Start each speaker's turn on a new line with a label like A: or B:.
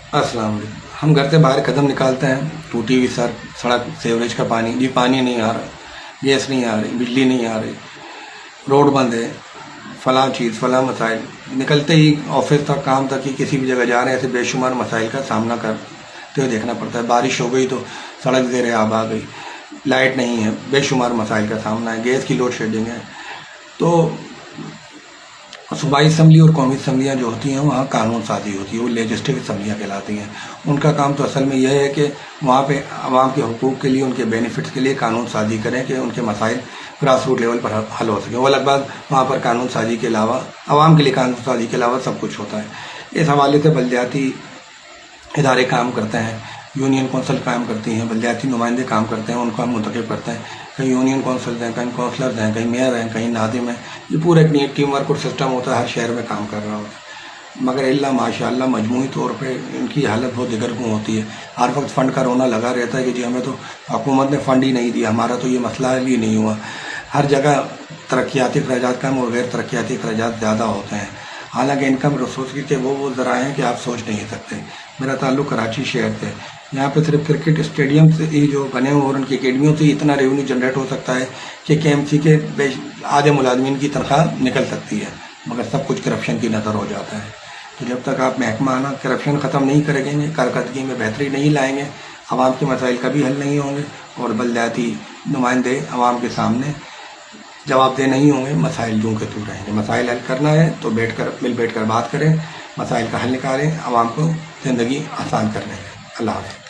A: अस्सलाम वालेकुम। हम घर से बाहर कदम निकालते हैं, टूटी हुई सड़क, सीवरेज का पानी, जी पानी नहीं आ रहा, गैस नहीं आ रही, बिजली नहीं आ रही, रोड बंद है, फलां चीज़ फलां मसाइल। निकलते ही ऑफिस तक, काम तक, ही किसी भी जगह जा रहे हैं, ऐसे बेशुमार मसाइल का सामना करते हुए देखना पड़ता है। बारिश हो गई तो सड़क ज़ेर आब आ गई, लाइट नहीं है, बेशुमार मसाइल का सामना है, गैस की लोड शेडिंग है। तो सूबाई असम्बली और कौमी असम्बलियाँ जो होती हैं वहाँ कानून साजी होती है, वो लेजिस्लेटिव असम्बलियाँ कहलाती हैं। उनका काम तो असल में यह है कि वहाँ पे आवाम के हुकूक के लिए, उनके बेनिफिट्स के लिए कानून साजी करें कि उनके मसाइल ग्रास रूट लेवल पर हल हो सकें। वो अलग वहाँ पर कानून साजी के अलावा, आवाम के लिए कानून साजी के अलावा सब कुछ होता है। इस हवाले से बल्दियाती इदारे काम करते हैं, यूनियन कौंसल काम करती हैं, बल्दियाती नुमाइंदे काम करते हैं, उनको हम मुंतखब करते हैं। कहीं यूनियन कौंसल्स हैं, कहीं कौंसलर्स हैं, कहीं मेयर हैं, कहीं नादिम हैं। ये पूरा एक टीम वर्क और सिस्टम होता है, हर शहर में काम कर रहा होता है। मगर अल्लाह माशाअल्लाह मजमूई तौर पे इनकी हालत बहुत दिगरगूं होती है। हर वक्त फ़ंड का रोना लगा रहता है कि जी हमें तो हुकूमत ने फ़ंड ही नहीं दिया, हमारा तो ये मसला हल ही नहीं हुआ। हर जगह तरक्याती अखराजात कम और गैर तरक्याती अखराजात ज़्यादा होते हैं। हालांकि इनकम रिसोर्स के वो ज़राए हैं कि आप सोच नहीं सकते। मेरा ताल्लुक़ कराची शहर से, यहाँ पे सिर्फ क्रिकेट स्टेडियम से ही जो बने हुए और उनकी अकेडमियों से इतना रेवेन्यू जनरेट हो सकता है कि KMC के आधे मुलाजमीन की तनख्वाह निकल सकती है, मगर सब कुछ करप्शन की नज़र हो जाता है। तो जब तक आप महकमाना करप्शन ख़त्म नहीं करेंगे, कारकर्दगी में बेहतरी नहीं लाएंगे, आवाम के मसाइल कभी हल नहीं होंगे और बल्दियाती नुमाइंदे आवाम के सामने जवाबदेह नहीं होंगे, मसाइल यूं के तू रहेंगे। मसाइल हल करना है तो मिल बैठ कर बात करें, मसाइल का हल निकालें, आवाम को ज़िंदगी आसान करने हैं। अल्लाह हाफ़िज़।